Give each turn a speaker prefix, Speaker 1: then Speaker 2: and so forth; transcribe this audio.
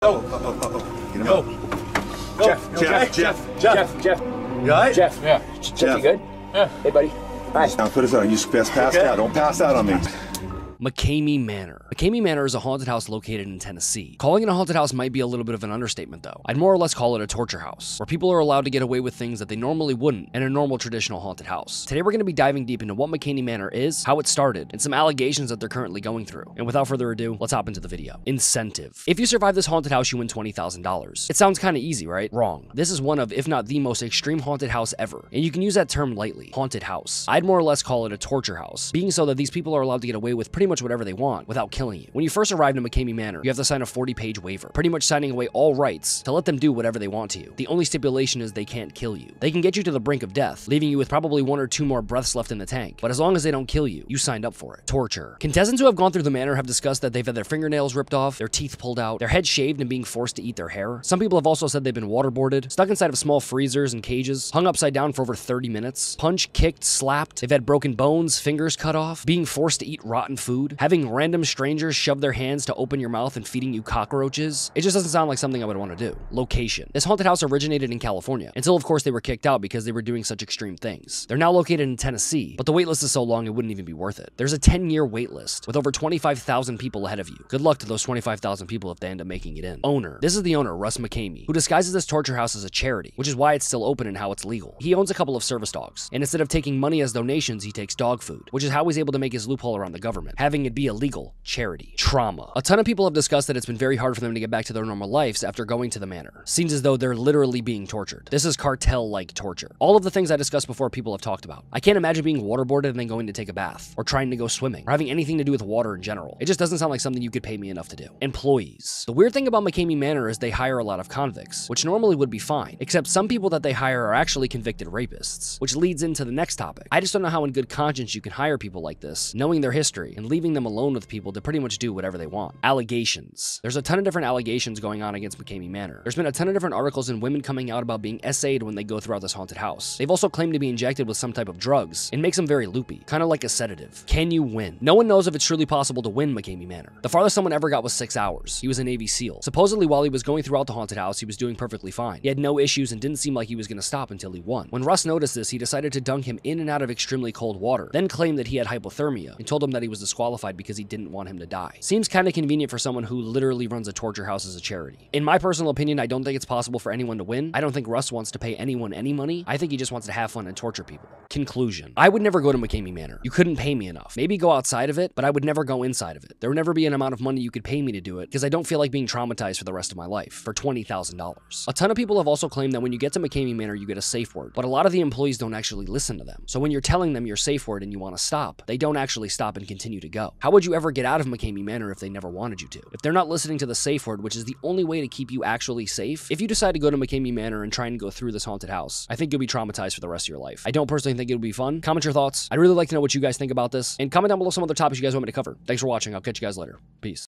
Speaker 1: Oh. Get him up. Jeff. You all right?
Speaker 2: Jeff.
Speaker 1: Yeah.
Speaker 2: Jeff, you good?
Speaker 1: Yeah.
Speaker 2: Hey, buddy. Hi.
Speaker 1: Now put us on. You just passed out. Don't pass out on me.
Speaker 3: McKamey Manor. McKamey Manor is a haunted house located in Tennessee. Calling it a haunted house might be a little bit of an understatement though. I'd more or less call it a torture house, where people are allowed to get away with things that they normally wouldn't in a normal traditional haunted house. Today we're going to be diving deep into what McKamey Manor is, how it started, and some allegations that they're currently going through. And without further ado, let's hop into the video. Incentive. If you survive this haunted house, you win $20,000. It sounds kind of easy, right? Wrong. This is one of, if not the most extreme haunted house ever. And you can use that term lightly. Haunted house. I'd more or less call it a torture house, being so that these people are allowed to get away with pretty much whatever they want without killing you. When you first arrive in McKamey Manor, you have to sign a 40-page waiver, pretty much signing away all rights to let them do whatever they want to you. The only stipulation is they can't kill you. They can get you to the brink of death, leaving you with probably 1 or 2 more breaths left in the tank, but as long as they don't kill you, you signed up for it. Torture. Contestants who have gone through the manor have discussed that they've had their fingernails ripped off, their teeth pulled out, their heads shaved and being forced to eat their hair. Some people have also said they've been waterboarded, stuck inside of small freezers and cages, hung upside down for over 30 minutes, punched, kicked, slapped. They've had broken bones, fingers cut off, being forced to eat rotten food, having random strangers shove their hands to open your mouth and feeding you cockroaches. It just doesn't sound like something I would want to do. Location. This haunted house originated in California, until of course they were kicked out because they were doing such extreme things. They're now located in Tennessee, but the waitlist is so long it wouldn't even be worth it. There's a 10-year waitlist with over 25,000 people ahead of you. Good luck to those 25,000 people if they end up making it in. Owner. This is the owner, Russ McKamey, who disguises this torture house as a charity, which is why it's still open and how it's legal. He owns a couple of service dogs, and instead of taking money as donations, he takes dog food, which is how he's able to make his loophole around the government, having it be a legal charity. Trauma. A ton of people have discussed that it's been very hard for them to get back to their normal lives after going to the manor. Seems as though they're literally being tortured. This is cartel-like torture. All of the things I discussed before people have talked about. I can't imagine being waterboarded and then going to take a bath, or trying to go swimming, or having anything to do with water in general. It just doesn't sound like something you could pay me enough to do. Employees. The weird thing about McKamey Manor is they hire a lot of convicts, which normally would be fine, except some people that they hire are actually convicted rapists, which leads into the next topic. I just don't know how in good conscience you can hire people like this, knowing their history, and leaving them alone with people to pretty much do whatever they want. Allegations. There's a ton of different allegations going on against McKamey Manor. There's been a ton of different articles and women coming out about being SA'd when they go throughout this haunted house. They've also claimed to be injected with some type of drugs. It makes them very loopy, kind of like a sedative. Can you win? No one knows if it's truly possible to win McKamey Manor. The farthest someone ever got was 6 hours. He was a Navy SEAL. Supposedly while he was going throughout the haunted house, he was doing perfectly fine. He had no issues and didn't seem like he was going to stop until he won. When Russ noticed this, he decided to dunk him in and out of extremely cold water, then claimed that he had hypothermia and told him that he was disqualified because he didn't want him to die. Seems kind of convenient for someone who literally runs a torture house as a charity. In my personal opinion, I don't think it's possible for anyone to win. I don't think Russ wants to pay anyone any money. I think he just wants to have fun and torture people. Conclusion. I would never go to McKamey Manor. You couldn't pay me enough. Maybe go outside of it, but I would never go inside of it. There would never be an amount of money you could pay me to do it because I don't feel like being traumatized for the rest of my life for $20,000. A ton of people have also claimed that when you get to McKamey Manor, you get a safe word, but a lot of the employees don't actually listen to them. So when you're telling them your safe word and you want to stop, they don't actually stop and continue to go. How would you ever get out of McKamey Manor if they never wanted you to? If they're not listening to the safe word, which is the only way to keep you actually safe, if you decide to go to McKamey Manor and try and go through this haunted house, I think you'll be traumatized for the rest of your life. I don't personally think it'll be fun. Comment your thoughts. I'd really like to know what you guys think about this, and comment down below some other topics you guys want me to cover. Thanks for watching. I'll catch you guys later. Peace.